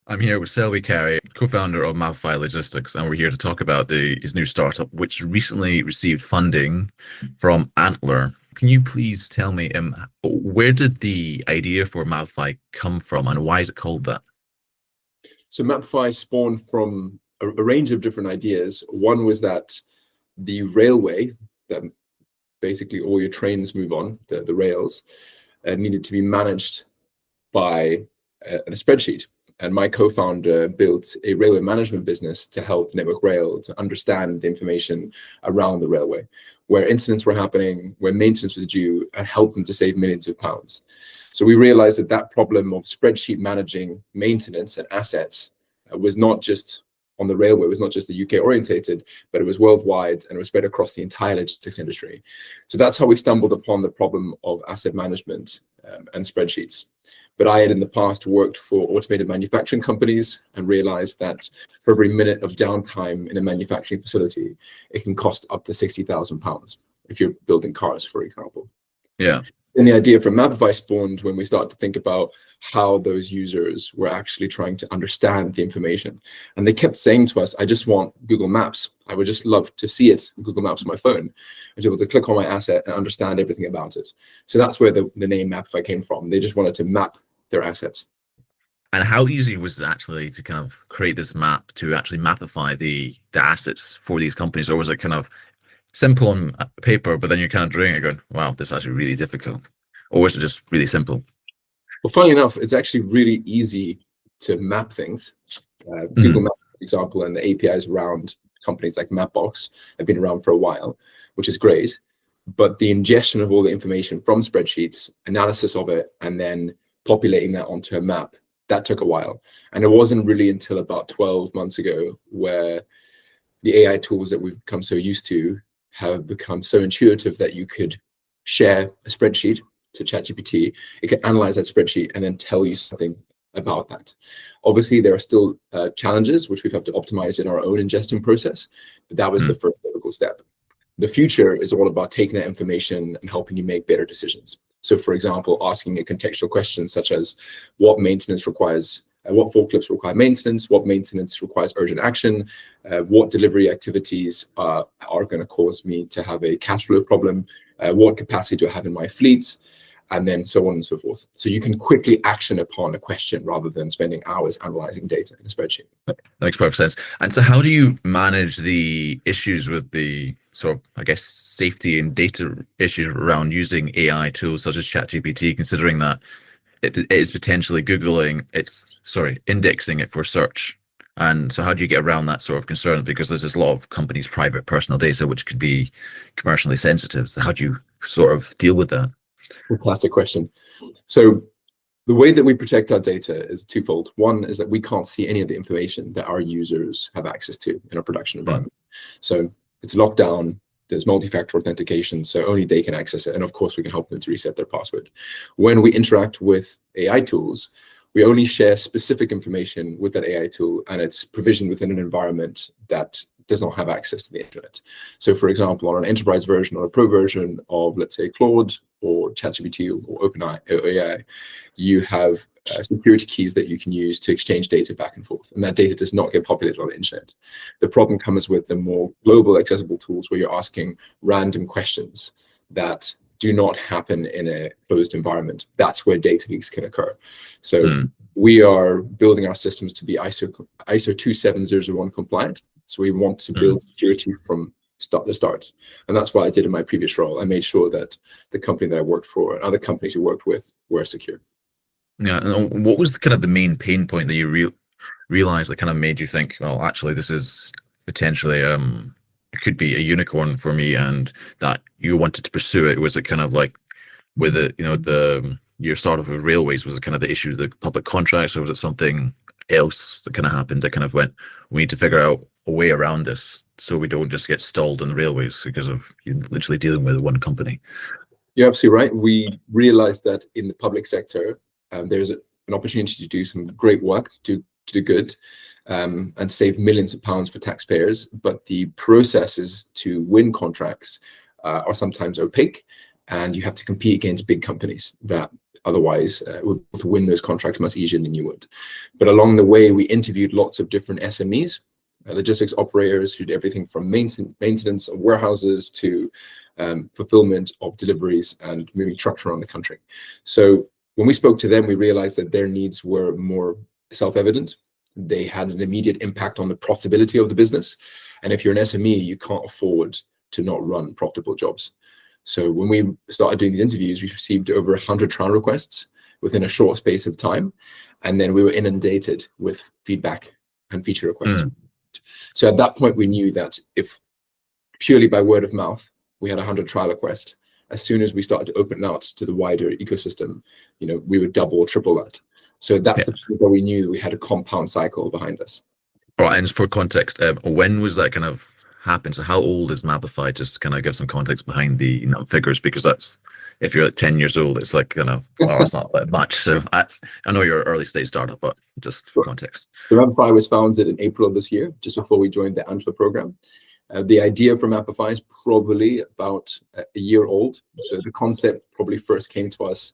I'm here with Selby Carey, co-founder of Mapify Logistics, and we're here to talk about his new startup, which recently received funding from Antler. Can you please tell me, where did the idea for Mapify come from, and why is it called that? So Mapify spawned from a range of different ideas. One was that the railway, that basically all your trains move on, the rails, needed to be managed by a spreadsheet. And my co-founder built a railway management business to help Network Rail to understand the information around the railway, where incidents were happening, where maintenance was due, and help them to save millions of pounds. So we realized that that problem of spreadsheet managing maintenance and assets was not just on the railway, was not just the UK orientated, but it was worldwide and it was spread across the entire logistics industry. So that's how we stumbled upon the problem of asset management and spreadsheets. But I had in the past worked for automated manufacturing companies and realized that for every minute of downtime in a manufacturing facility, it can cost up to £60,000 if you're building cars, for example. Yeah. And the idea from Mapify spawned when we started to think about how those users were actually trying to understand the information. And they kept saying to us, I just want Google Maps. I would just love to see it, Google Maps on my phone, and be able to click on my asset and understand everything about it. So that's where the name Mapify came from. They just wanted to map their assets. And how easy was it actually to kind of create this map to actually mapify the assets for these companies, or was it kind of simple on paper, but then you're kind of doing it going, wow, this is actually really difficult? Or is it just really simple? Well, funnily enough, it's actually really easy to map things. Google Maps, for example, and the APIs around companies like Mapbox have been around for a while, which is great. But the ingestion of all the information from spreadsheets, analysis of it, and then populating that onto a map, that took a while. And it wasn't really until about 12 months ago where the AI tools that we've become so used to have become so intuitive that you could share a spreadsheet to ChatGPT. It can analyze that spreadsheet and then tell you something about that. Obviously, there are still challenges which we've had to optimize in our own ingestion process, but that was the first difficult step. The future is all about taking that information and helping you make better decisions. So, for example, asking a contextual question such as what maintenance requires, what forklifts require maintenance, what maintenance requires urgent action, what delivery activities are going to cause me to have a cash flow problem, what capacity do I have in my fleets, and then so on and so forth. So you can quickly action upon a question rather than spending hours analyzing data in a spreadsheet. That makes perfect sense. And so how do you manage the issues with the sort of, I guess, safety and data issues around using AI tools such as ChatGPT, considering that it is potentially indexing it for search? And so how do you get around that sort of concern? Because there's a lot of companies' private personal data, which could be commercially sensitive. So how do you sort of deal with that? Fantastic question. So the way that we protect our data is twofold. One is that we can't see any of the information that our users have access to in a production environment. So it's locked down. There's multi-factor authentication, so only they can access it. And of course, we can help them to reset their password. When we interact with AI tools, we only share specific information with that AI tool, and it's provisioned within an environment that does not have access to the internet. So for example, on an enterprise version or a pro version of, let's say, Claude or ChatGPT or OpenAI, you have security keys that you can use to exchange data back and forth. And that data does not get populated on the internet. The problem comes with the more global accessible tools where you're asking random questions that do not happen in a closed environment. That's where data leaks can occur. So we are building our systems to be ISO 27001 compliant. So we want to build security from start to start. And that's what I did in my previous role. I made sure that the company that I worked for and other companies we worked with were secure. Yeah. And what was the main pain point that you realized that kind of made you think, well, actually, this is potentially it could be a unicorn for me, and that you wanted to pursue it? Was it kind of like with it, your start of railways, was it kind of the issue of the public contracts, or was it something else that kind of happened that kind of went, we need to figure out a way around this so we don't just get stalled on the railways because of you literally dealing with one company? You're absolutely right. We realized that in the public sector, there's an opportunity to do some great work, to do good, and save millions of pounds for taxpayers. But the processes to win contracts are sometimes opaque, and you have to compete against big companies that otherwise would win those contracts much easier than you would. But along the way, we interviewed lots of different SMEs, logistics operators who did everything from maintenance of warehouses to fulfillment of deliveries and moving trucks around the country. So when we spoke to them, we realized that their needs were more self-evident. They had an immediate impact on the profitability of the business. And if you're an SME, you can't afford to not run profitable jobs. So when we started doing these interviews, we received over 100 trial requests within a short space of time. And then we were inundated with feedback and feature requests. So at that point, we knew that if purely by word of mouth, we had 100 trial requests, as soon as we started to open out to the wider ecosystem, we would double or triple that. So that's the point where we knew that we had a compound cycle behind us. All right, and for context, when was that kind of happened? So how old is Mapify? Just to kind of give some context behind the figures, because that's, if you're at 10 years old, it's like kind of, well, it's not that much. So I know you're an early stage startup, but just for context. So Mapify was founded in April of this year, just before we joined the Antler program. The idea for Mapify is probably about a year old. So the concept probably first came to us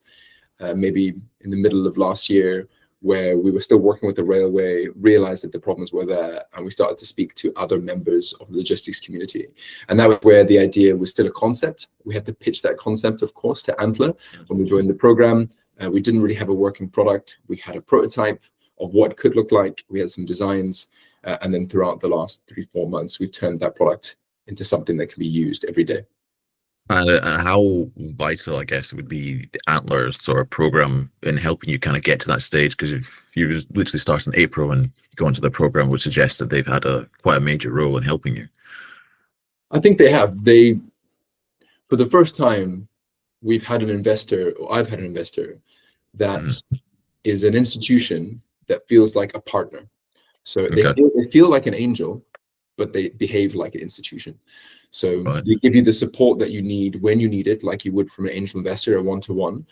maybe in the middle of last year, where we were still working with the railway, realized that the problems were there, and we started to speak to other members of the logistics community. And that was where the idea was still a concept. We had to pitch that concept, of course, to Antler when we joined the program. We didn't really have a working product. We had a prototype of what it could look like. We had some designs. And then throughout the last 3-4 months, we've turned that product into something that can be used every day. And how vital, I guess, would be the Antler sort of program in helping you kind of get to that stage? Because if you literally start in April and you go into the program, would suggest that they've had quite a major role in helping you. I think they have. For the first time, we've had an investor, or I've had an investor, that is an institution that feels like a partner. So they feel like an angel, but they behave like an institution. So they give you the support that you need when you need it, like you would from an angel investor, a one-to-one.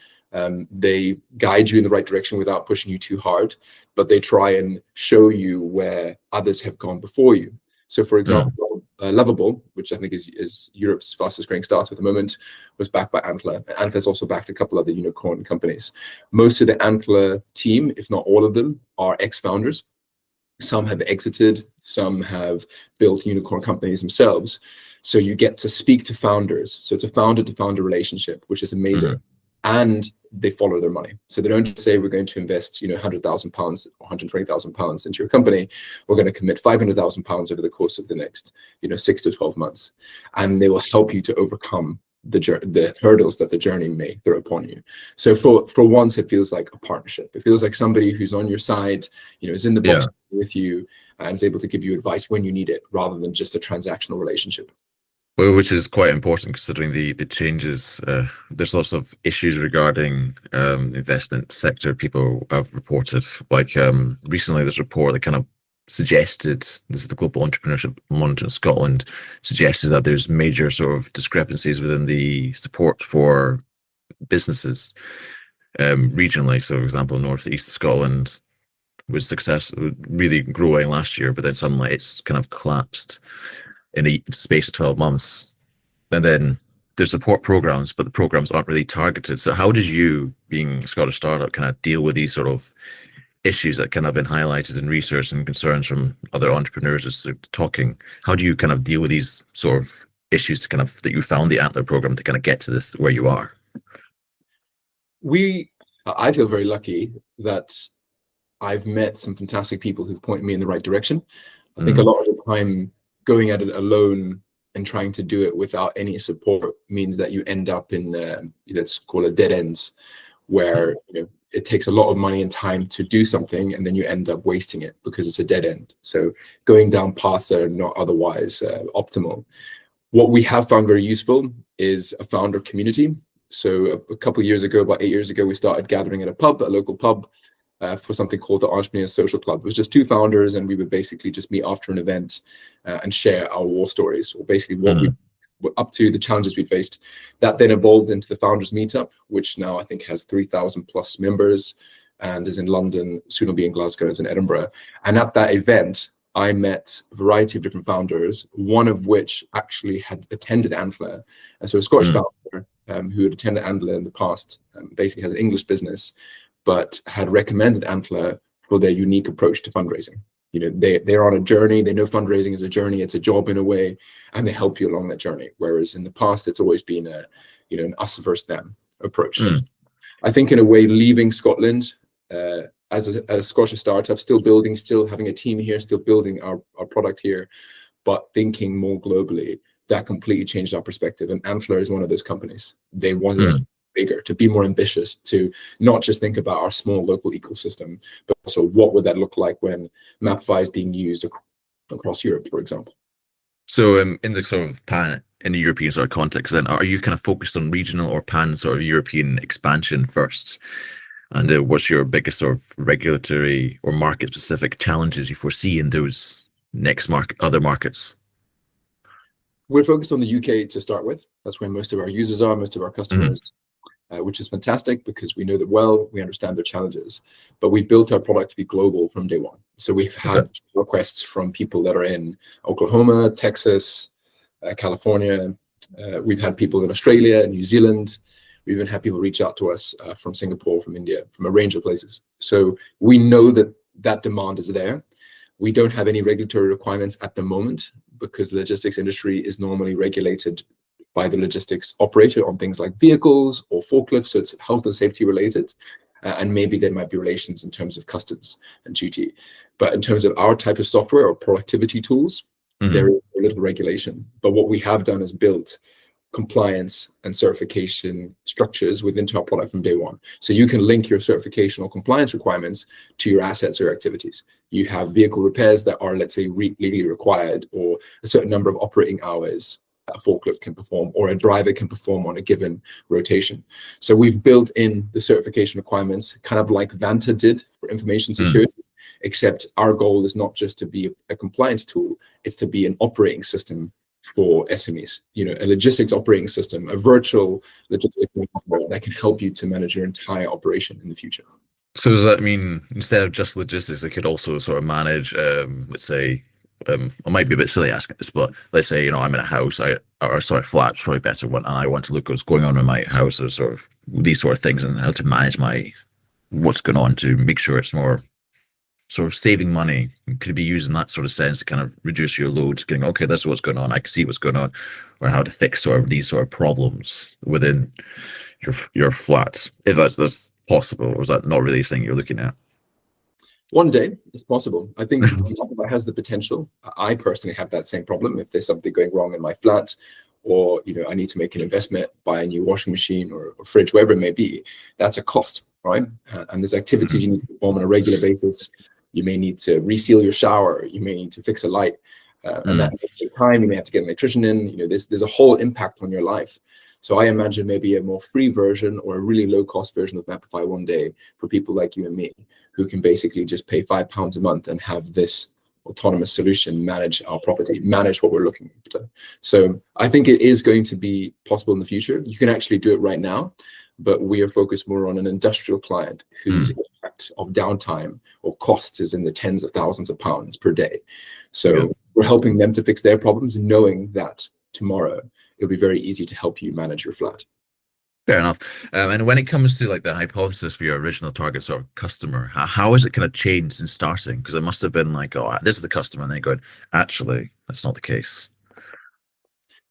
They guide you in the right direction without pushing you too hard, but they try and show you where others have gone before you. So for example, Lovable, which I think is Europe's fastest growing startup at the moment, was backed by Antler. Antler's also backed a couple other unicorn companies. Most of the Antler team, if not all of them, are ex-founders. Some have exited, some have built unicorn companies themselves. So you get to speak to founders. So it's a founder-to-founder relationship, which is amazing. And they follow their money. So they don't say, we're going to invest, £100,000 or £120,000 into your company. We're going to commit £500,000 over the course of the next, 6 to 12 months. And they will help you to overcome the hurdles that the journey may throw upon you. So for once, it feels like a partnership. It feels like somebody who's on your side, is in the box with you and is able to give you advice when you need it, rather than just a transactional relationship. Well, which is quite important considering the changes. There's lots of issues regarding the investment sector. People have reported, like recently there's a report that kind of suggested, this is the Global Entrepreneurship Monitor in Scotland, suggested that there's major sort of discrepancies within the support for businesses regionally. So for example, North East Scotland was really growing last year, but then suddenly it's kind of collapsed in a space of 12 months. And then there's support programs, but the programs aren't really targeted. So how did you, being a Scottish startup, kind of deal with these sort of issues that kind of been highlighted in research and concerns from other entrepreneurs as they're talking? How do you kind of deal with these sort of issues to kind of, that you found the Antler program to kind of get to this where you are? I feel very lucky that I've met some fantastic people who've pointed me in the right direction. I think a lot of the time going at it alone and trying to do it without any support means that you end up in, let's call it dead ends, where it takes a lot of money and time to do something, and then you end up wasting it because it's a dead end. So going down paths that are not otherwise optimal. What we have found very useful is a founder community. So a couple of years ago, about 8 years ago, we started gathering at a local pub, for something called the Entrepreneur Social Club. It was just 2 founders, and we would basically just meet after an event and share our war stories, or basically what we were up to, the challenges we faced. That then evolved into the Founders Meetup, which now I think has 3,000 plus members and is in London, soon will be in Glasgow, is in Edinburgh. And at that event, I met a variety of different founders, one of which actually had attended Antler. And so a Scottish founder who had attended Antler in the past, basically has an English business, but had recommended Antler for their unique approach to fundraising. They're on a journey. They know fundraising is a journey. It's a job in a way, and they help you along that journey. Whereas in the past, it's always been an us versus them approach. I think in a way, leaving Scotland as a Scottish startup, still having a team here, still building our product here, but thinking more globally, that completely changed our perspective. And Antler is one of those companies. They wanted us to be bigger, to be more ambitious, to not just think about our small local ecosystem, but also what would that look like when Mapify is being used across Europe, for example. So in the sort of in the European sort of context, then are you kind of focused on regional or pan sort of European expansion first? And what's your biggest sort of regulatory or market specific challenges you foresee in those other markets? We're focused on the UK to start with. That's where most of our users are, most of our customers, which is fantastic because we know that well, we understand their challenges. But we built our product to be global from day one. So we've had requests from people that are in Oklahoma, Texas, California. We've had people in Australia, New Zealand. We even had people reach out to us from Singapore, from India, from a range of places. So we know that demand is there. We don't have any regulatory requirements at the moment because the logistics industry is normally regulated by the logistics operator on things like vehicles or forklifts. So it's health and safety related. And maybe there might be relations in terms of customs and duty. But in terms of our type of software or productivity tools, there is a little regulation. But what we have done is built compliance and certification structures within our product from day one. So you can link your certification or compliance requirements to your assets or activities. You have vehicle repairs that are, let's say, legally required, or a certain number of operating hours a forklift can perform or a driver can perform on a given rotation. So we've built in the certification requirements, kind of like Vanta did for information security, except our goal is not just to be a compliance tool, it's to be an operating system for SMEs, a logistics operating system, a virtual logistics that can help you to manage your entire operation in the future. So does that mean instead of just logistics, it could also sort of manage, let's say, I might be a bit silly asking this, but let's say, I'm in a house, or sorry, flat's probably better one, and I want to look at what's going on in my house, or sort of these sort of things, and how to manage what's going on to make sure it's more sort of saving money. Could it be used in that sort of sense to kind of reduce your load, getting, okay, this is what's going on, I can see what's going on, or how to fix sort of these sort of problems within your flats, if that's possible, or is that not really a thing you're looking at? One day it's possible. I think it has the potential. I personally have that same problem. If there's something going wrong in my flat, or I need to make an investment, buy a new washing machine or fridge, whatever it may be, that's a cost, right? And there's activities you need to perform on a regular basis. You may need to reseal your shower. You may need to fix a light, and that may take time. You may have to get an electrician in. There's a whole impact on your life. So I imagine maybe a more free version or a really low-cost version of Mapify one day for people like you and me, who can basically just pay £5 a month and have this autonomous solution manage our property, manage what we're looking after. So I think it is going to be possible in the future. You can actually do it right now, but we are focused more on an industrial client whose impact of downtime or cost is in the tens of thousands of pounds per day. So we're helping them to fix their problems, knowing that tomorrow it'll be very easy to help you manage your flat. Fair enough. And when it comes to like the hypothesis for your original target sort of customer, how has it kind of changed since starting? Because it must have been like, oh, this is the customer, and then going, actually, that's not the case.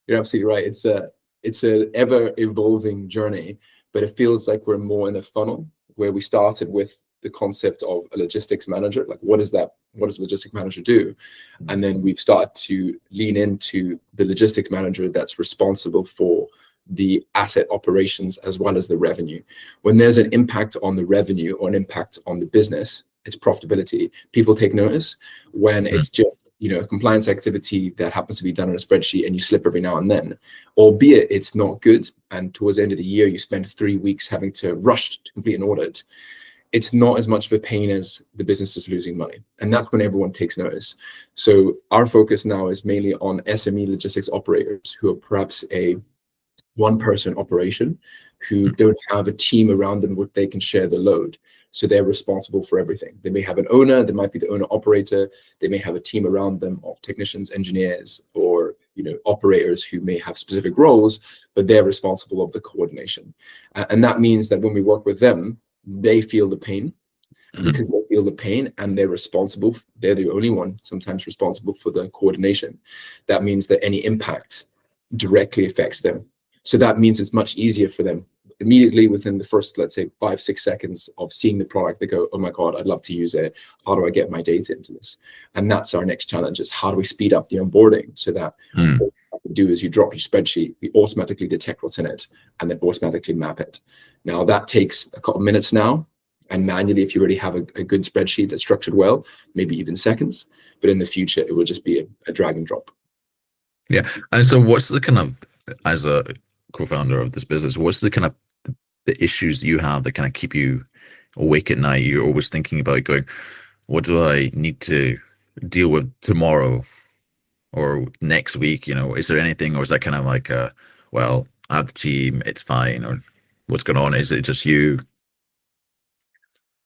You're absolutely right. It's a ever evolving journey, but it feels like we're more in a funnel where we started with the concept of a logistics manager. Like, what does a logistics manager do? And then we've started to lean into the logistics manager that's responsible for the asset operations as well as the revenue. When there's an impact on the revenue or an impact on the business, its profitability, people take notice. When it's just a compliance activity that happens to be done on a spreadsheet and you slip every now and then, albeit it's not good, and towards the end of the year you spend 3 weeks having to rush to complete an audit, it's not as much of a pain as the business is losing money. And that's when everyone takes notice. So our focus now is mainly on SME logistics operators who are perhaps a one-person operation, who don't have a team around them where they can share the load. So they're responsible for everything. They may have an owner, they might be the owner operator, they may have a team around them of technicians, engineers, or operators who may have specific roles, but they're responsible of the coordination. And that means that when we work with them, they feel the pain. Mhm. Because they feel the pain and they're the only one sometimes responsible for the coordination. That means that any impact directly affects them. So that means it's much easier for them. Immediately within the first, let's say, 5-6 seconds of seeing the product, they go, oh my God, I'd love to use it. How do I get my data into this? And that's our next challenge, is how do we speed up the onboarding so that what you have to do is you drop your spreadsheet, we automatically detect what's in it, and then automatically map it. Now that takes a couple minutes now. And manually, if you already have a good spreadsheet that's structured well, maybe even seconds. But in the future, it will just be a drag and drop. Yeah. And so what's the kind of, as a co-founder of this business, what's the kind of the issues you have that kind of keep you awake at night? You're always thinking about going, what do I need to deal with tomorrow or next week? Is there anything, or is that kind of like, well, I have the team, it's fine, or what's going on? Is it just you?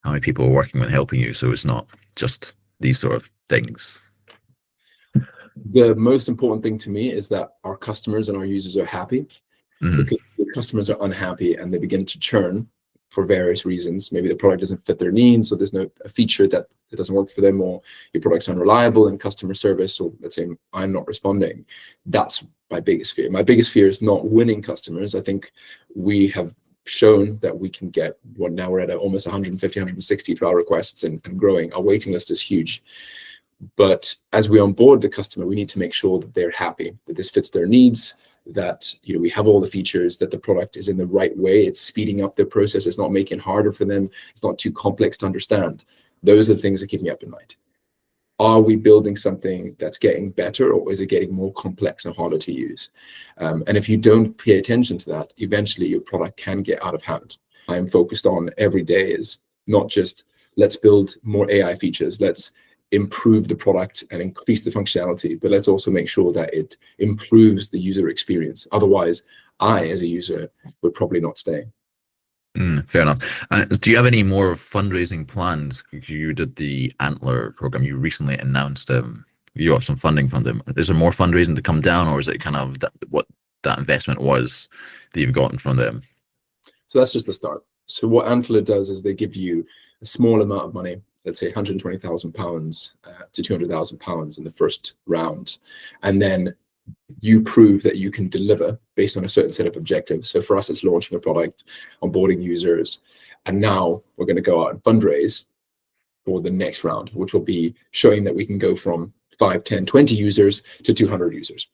How many people are working with helping you, so it's not just these sort of things? The most important thing to me is that our customers and our users are happy. Because the customers are unhappy and they begin to churn for various reasons. Maybe the product doesn't fit their needs, or there's a feature that doesn't work for them, or your product's unreliable in customer service, or let's say I'm not responding. That's my biggest fear. My biggest fear is not winning customers. I think we have shown that we can get now we're at almost 150, 160 trial requests and growing. Our waiting list is huge. But as we onboard the customer, we need to make sure that they're happy, that this fits their needs, that we have all the features, that the product is in the right way, it's speeding up their process, it's not making it harder for them, it's not too complex to understand. Those are the things that keep me up at night. Are we building something that's getting better, or is it getting more complex and harder to use? And if you don't pay attention to that, eventually your product can get out of hand. I'm focused on every day is not just let's build more AI features, let's improve the product and increase the functionality, but let's also make sure that it improves the user experience. Otherwise, I, as a user, would probably not stay. Fair enough. Do you have any more fundraising plans? You did the Antler program. You recently announced you got some funding from them. Is there more fundraising to come down, or is it kind of what that investment was that you've gotten from them? So that's just the start. So what Antler does is they give you a small amount of money, let's say £120,000 to £200,000 in the first round, and then you prove that you can deliver based on a certain set of objectives. So for us, it's launching a product, onboarding users, and now we're going to go out and fundraise for the next round, which will be showing that we can go from 5, 10, 20 users to 200 users.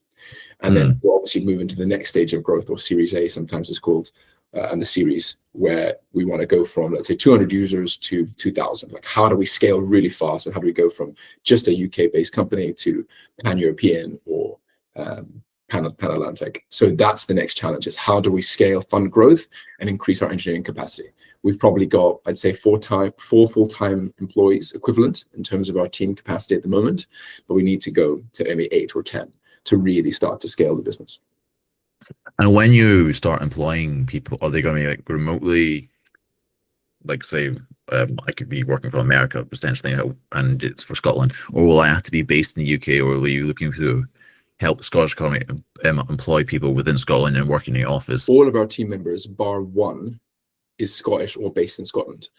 And then we'll obviously move into the next stage of growth, or Series A sometimes it's called, and the series where we want to go from, let's say, 200 users to 2,000. Like, how do we scale really fast, and how do we go from just a UK-based company to pan-European or pan-Atlantic? So that's the next challenge, is how do we scale, fund growth, and increase our engineering capacity? We've probably got, I'd say, 4 full-time employees equivalent in terms of our team capacity at the moment, but we need to go to maybe 8 or 10 to really start to scale the business. And when you start employing people, are they going to be like remotely, like say, I could be working from America potentially, and it's for Scotland, or will I have to be based in the UK, or are you looking to help the Scottish economy employ people within Scotland and work in the office? All of our team members, bar one, is Scottish or based in Scotland.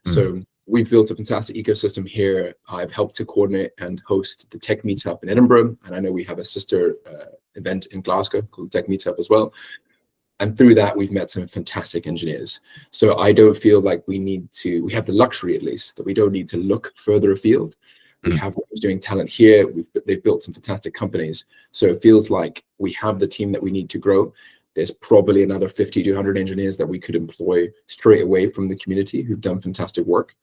So we've built a fantastic ecosystem here. I've helped to coordinate and host the Tech Meetup in Edinburgh, and I know we have a sister event in Glasgow called the Tech Meetup as well. And through that, we've met some fantastic engineers. So I don't feel like we have the luxury, at least, that we don't need to look further afield. We have the engineering talent here. They've built some fantastic companies. So it feels like we have the team that we need to grow. There's probably another 50 to 100 engineers that we could employ straight away from the community who've done fantastic work.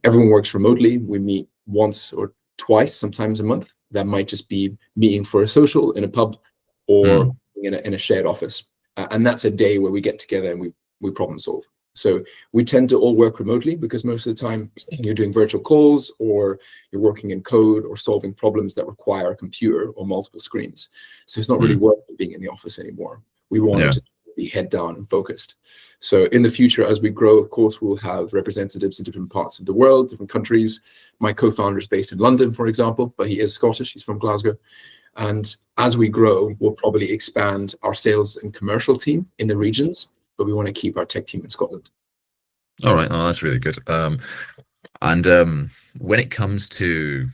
Everyone works remotely. We meet once or twice, sometimes a month. That might just be meeting for a social in a pub or in a shared office. And that's a day where we get together and we problem solve. So we tend to all work remotely because most of the time you're doing virtual calls, or you're working in code, or solving problems that require a computer or multiple screens. So it's not really worth being in the office anymore. We want to just be head down and focused. So in the future, as we grow, of course, we'll have representatives in different parts of the world, different countries. My co-founder is based in London, for example, but he is Scottish. He's from Glasgow. And as we grow, we'll probably expand our sales and commercial team in the regions, but we want to keep our tech team in Scotland. All right, no, that's really good. And when it comes to,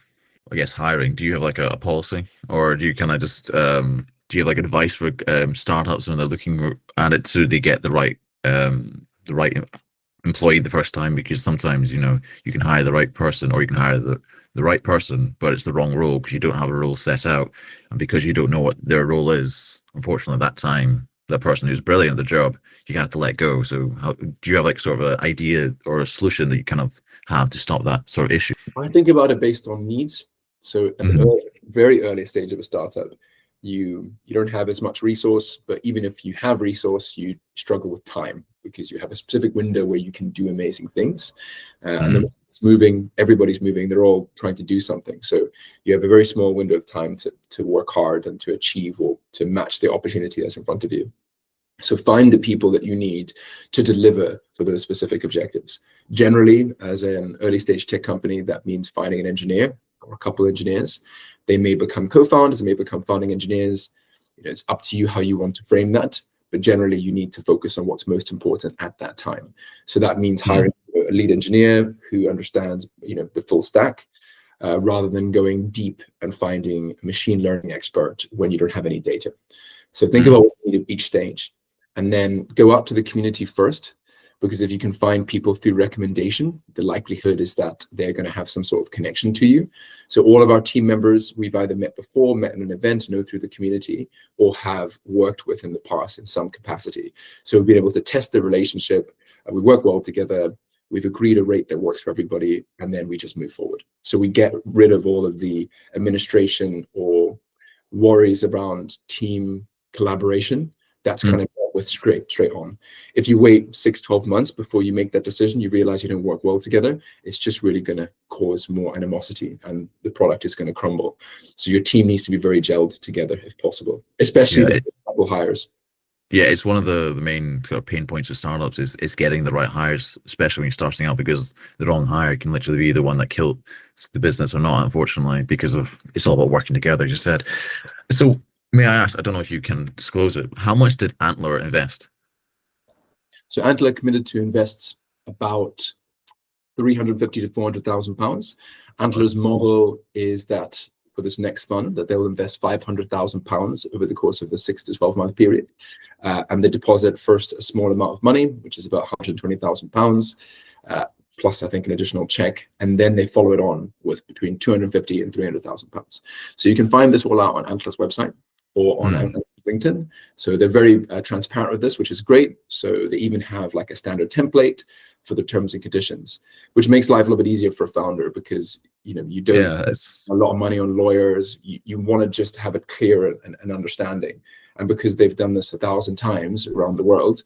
I guess, hiring, do you have like a policy, or do you kind of just do you have like advice for startups when they're looking at it so they get the right employee the first time? Because sometimes, you know, you can hire the right person, or you can hire the right person, but it's the wrong role because you don't have a role set out, and because you don't know what their role is. Unfortunately, at that time, the person who's brilliant at the job, you have to let go. So, how do you have like sort of an idea or a solution that you kind of have to stop that sort of issue? I think about it based on needs. So at the Hmm. very early stage of a startup, you don't have as much resource, but even if you have resource, you struggle with time because you have a specific window where you can do amazing things. And then Hmm. it's moving, everybody's moving, they're all trying to do something. So you have a very small window of time to work hard and to achieve or to match the opportunity that's in front of you. So find the people that you need to deliver for those specific objectives. Generally, as an early stage tech company, that means finding an engineer or a couple of engineers. They may become co-founders, they may become founding engineers. You know, it's up to you how you want to frame that. But generally, you need to focus on what's most important at that time. So that means hiring a lead engineer who understands, you know, the full stack, rather than going deep and finding a machine learning expert when you don't have any data. So think Hmm. about what you need at each stage, and then go out to the community first, because if you can find people through recommendation, the likelihood is that they're going to have some sort of connection to you. So all of our team members we've either met before, met in an event, know through the community, or have worked with in the past in some capacity. So we've been able to test the relationship. We work well together. We've agreed a rate that works for everybody, and then we just move forward. So we get rid of all of the administration or worries around team collaboration. That's Hmm. kind of dealt with straight on. If you wait 6, 12 months before you make that decision, you realize you don't work well together, it's just really going to cause more animosity and the product is going to crumble. So your team needs to be very gelled together if possible, especially Yeah, the couple hires. yeah, it's one of the main kind of pain points of startups is getting the right hires, especially when you're starting out, because the wrong hire can literally be the one that killed the business or not, unfortunately, because of it's all about working together, as you said. So may I ask, I don't know if you can disclose it, how much did Antler invest? So Antler committed to invest about 350 to 400,000 pounds. Antler's model is that for this next fund, that they'll invest 500,000 pounds over the course of the 6 to 12 month period, and they deposit first a small amount of money, which is about 120,000 pounds, plus I think an additional check, and then they follow it on with between 250 and 300,000 pounds. So you can find this all out on Antler's website or on Hmm. LinkedIn. So they're very transparent with this, which is great. So they even have like a standard template for the terms and conditions, which makes life a little bit easier for a founder, because you know you don't Yeah, it's a lot of money on lawyers. You want to just have it clear and understanding. And because they've done this 1,000 times around the world,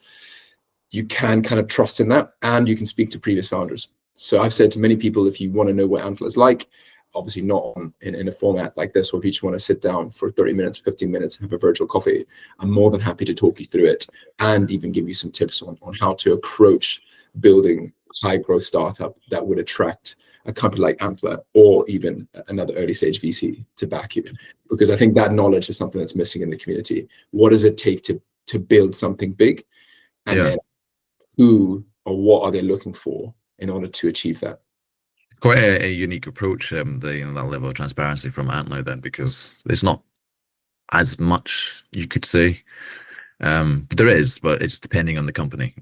you can kind of trust in that, and you can speak to previous founders. So I've said to many people, if you want to know what Antler is like, obviously not in a format like this, or if you just want to sit down for 30 minutes, 15 minutes, have a virtual coffee, I'm more than happy to talk you through it and even give you some tips on how to approach building a high growth startup that would attract a company like Antler or even another early stage VC to back you. Because I think that knowledge is something that's missing in the community. What does it take to build something big? And yeah, then who or what are they looking for in order to achieve that? quite a unique approach, the you know that level of transparency from Antler then, because there's not as much you could say. But there is, but it's depending on the company.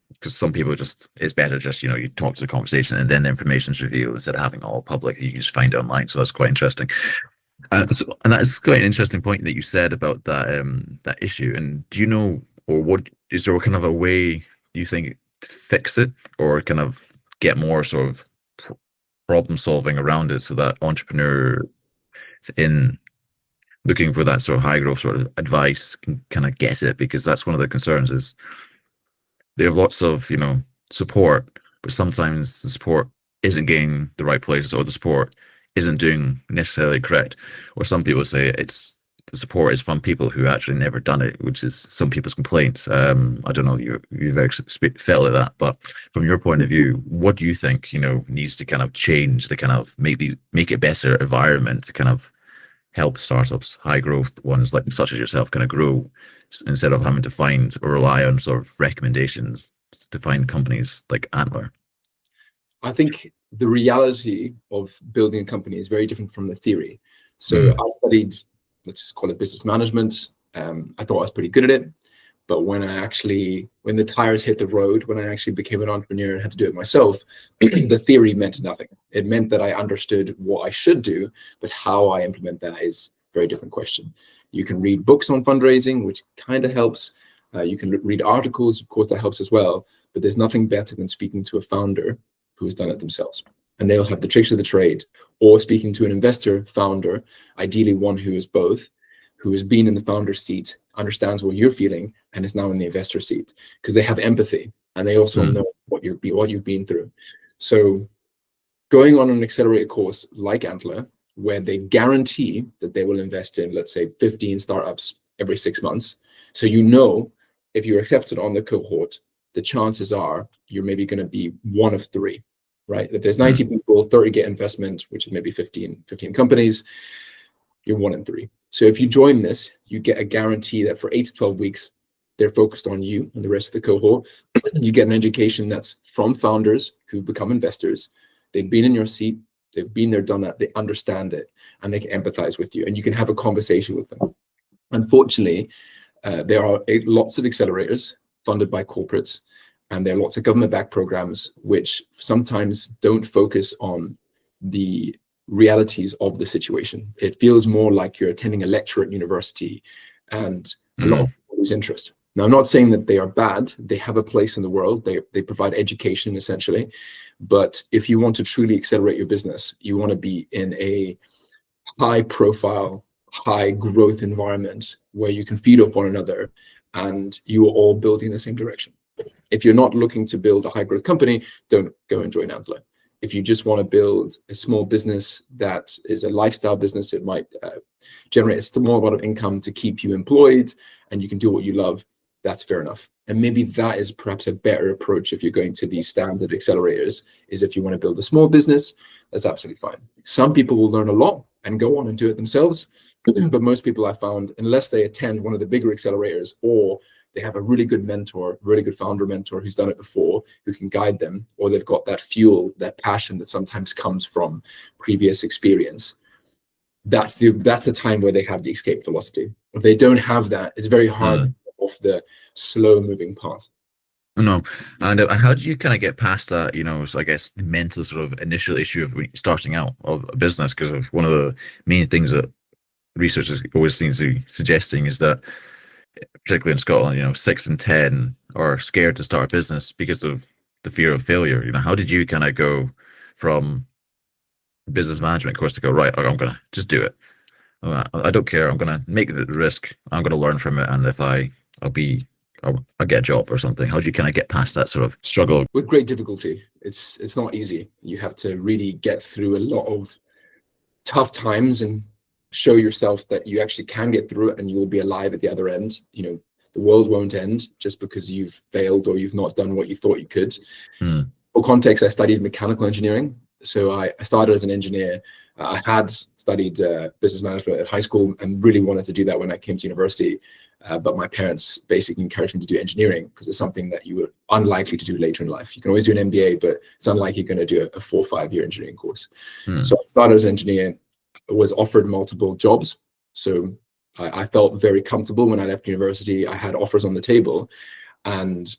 Because some people just it's better just you know you talk to the conversation and then the information's revealed instead of having it all public. You can just find it online, so that's quite interesting. And that's quite an interesting point that you said about that issue. And do you know, or what is there kind of a way do you think to fix it, or kind of get more sort of problem solving around it, so that entrepreneur in looking for that sort of high growth sort of advice can kind of get it? Because that's one of the concerns is they have lots of you know support, but sometimes the support isn't getting the right places, or the support isn't doing necessarily correct. Or some people say it's the support is from people who actually never done it, which is some people's complaints. I don't know you've felt like that, but from your point of view, what do you think you know needs to kind of change to kind of make it better environment to kind of help startups, high growth ones like such as yourself, kind of grow instead of having to find or rely on sort of recommendations to find companies like Antler? I think the reality of building a company is very different from the theory. So Mm, I studied, let's just call it business management. I thought I was pretty good at it. But when the tires hit the road, when I actually became an entrepreneur and had to do it myself, the theory meant nothing. It meant that I understood what I should do, but how I implement that is a very different question. You can read books on fundraising, which kind of helps. You can read articles, of course, that helps as well. But there's nothing better than speaking to a founder who's done it themselves. And they'll have the tricks of the trade, or speaking to an investor founder, ideally one who is both, who has been in the founder seat, understands what you're feeling, and is now in the investor seat, because they have empathy and they also mm, know what you've been through. So going on an accelerated course like Antler, where they guarantee that they will invest in, let's say, 15 startups every 6 months. So if you're accepted on the cohort, the chances are you're maybe going to be one of three, right? If there's 90 mm, people, 30 get investment, which is maybe 15 companies, you're one in three. So if you join this, you get a guarantee that for 8 to 12 weeks, they're focused on you and the rest of the cohort. You get an education that's from founders who've become investors. They've been in your seat, they've been there, done that, they understand it, and they can empathize with you, and you can have a conversation with them. Unfortunately, there are lots of accelerators funded by corporates, and there are lots of government-backed programs which sometimes don't focus on the realities of the situation. It feels more like you're attending a lecture at university, and a lot of mm, people lose interest. Now, I'm not saying that they are bad. They have a place in the world. They provide education, essentially. But if you want to truly accelerate your business, you want to be in a high profile, high growth environment where you can feed off one another and you are all building in the same direction. If you're not looking to build a high growth company, don't go and join Antler. If you just want to build a small business that is a lifestyle business, it might generate a small amount of income to keep you employed and you can do what you love, that's fair enough. And maybe that is perhaps a better approach if you're going to these standard accelerators, is if you want to build a small business, that's absolutely fine. Some people will learn a lot and go on and do it themselves. But most people I found, unless they attend one of the bigger accelerators or they have a really good mentor, really good founder mentor who's done it before, who can guide them, or they've got that fuel, that passion that sometimes comes from previous experience, that's the time where they have the escape velocity. If they don't have that, it's very hard to mm. get off the slow moving path. No, and how do you kind of get past that? So I guess the mental sort of initial issue of starting out of a business, because of one of the main things that researchers always seems to be suggesting is that, particularly in Scotland, 6 in 10 are scared to start a business because of the fear of failure. How did you kind of go from business management course to go, right, I'm gonna just do it. I don't care. I'm gonna make the risk. I'm gonna learn from it, and if I'll be, I'll get a job or something. How do you kind of get past that sort of struggle? With great difficulty. It's not easy. You have to really get through a lot of tough times and show yourself that you actually can get through it and you will be alive at the other end. The world won't end just because you've failed or you've not done what you thought you could. Hmm. For context, I studied mechanical engineering. So I started as an engineer. I had studied business management at high school and really wanted to do that when I came to university. But my parents basically encouraged me to do engineering because it's something that you were unlikely to do later in life. You can always do an MBA, but it's unlikely you're going to do a 4 or 5 year engineering course. Hmm. So I started as an engineer, was offered multiple jobs. So I felt very comfortable when I left university. I had offers on the table and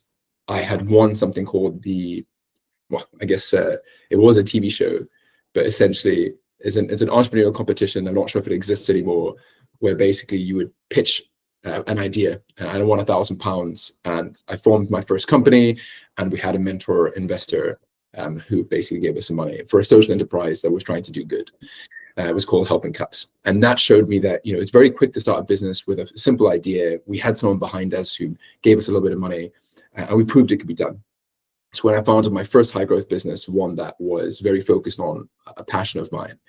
I had won something called I guess it was a TV show, but essentially it's an entrepreneurial competition. I'm not sure if it exists anymore, where basically you would pitch an idea, and I won £1,000. And I formed my first company, and we had a mentor investor who basically gave us some money for a social enterprise that was trying to do good. It was called Helping Cups, and that showed me that it's very quick to start a business with a simple idea. We had someone behind us who gave us a little bit of money, and we proved it could be done. So when I founded my first high growth business, one that was very focused on a passion of mine,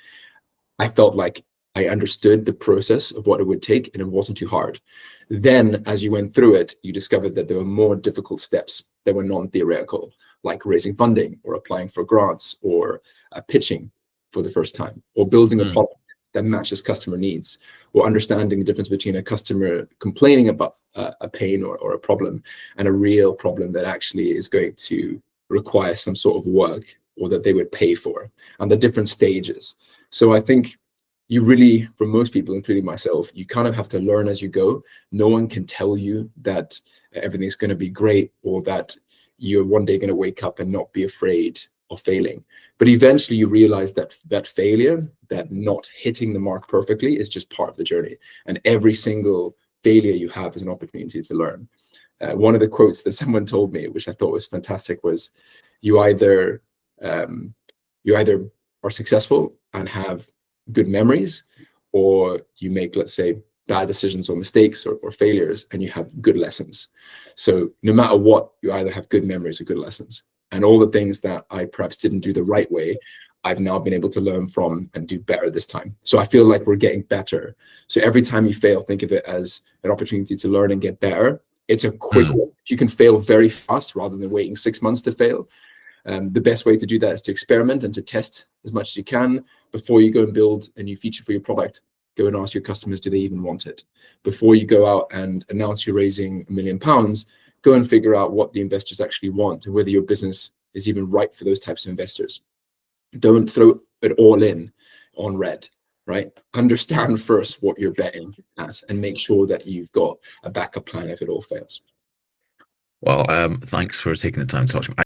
I felt like I understood the process of what it would take and it wasn't too hard. Then as you went through it, you discovered that there were more difficult steps that were non-theoretical, like raising funding or applying for grants or pitching for the first time or building a Hmm. product. that matches customer needs, or understanding the difference between a customer complaining about a pain or a problem and a real problem that actually is going to require some sort of work or that they would pay for, and the different stages. So I think you really, for most people, including myself, you kind of have to learn as you go. No one can tell you that everything's going to be great, or that you're one day going to wake up and not be afraid of failing. But eventually you realize that that failure, that not hitting the mark perfectly, is just part of the journey. And every single failure you have is an opportunity to learn. One of the quotes that someone told me, which I thought was fantastic, was you either are successful and have good memories, or you make, let's say, bad decisions or mistakes or failures and you have good lessons. So no matter what, you either have good memories or good lessons. And all the things that I perhaps didn't do the right way, I've now been able to learn from and do better this time. So I feel like we're getting better. So every time you fail, think of it as an opportunity to learn and get better. It's a quick one. You can fail very fast rather than waiting 6 months to fail. The best way to do that is to experiment and to test as much as you can. Before you go and build a new feature for your product, go and ask your customers, do they even want it? Before you go out and announce you're raising £1 million, go and figure out what the investors actually want and whether your business is even right for those types of investors. Don't throw it all in on red, right? Understand first what you're betting at and make sure that you've got a backup plan if it all fails. Well, thanks for taking the time to talk to me.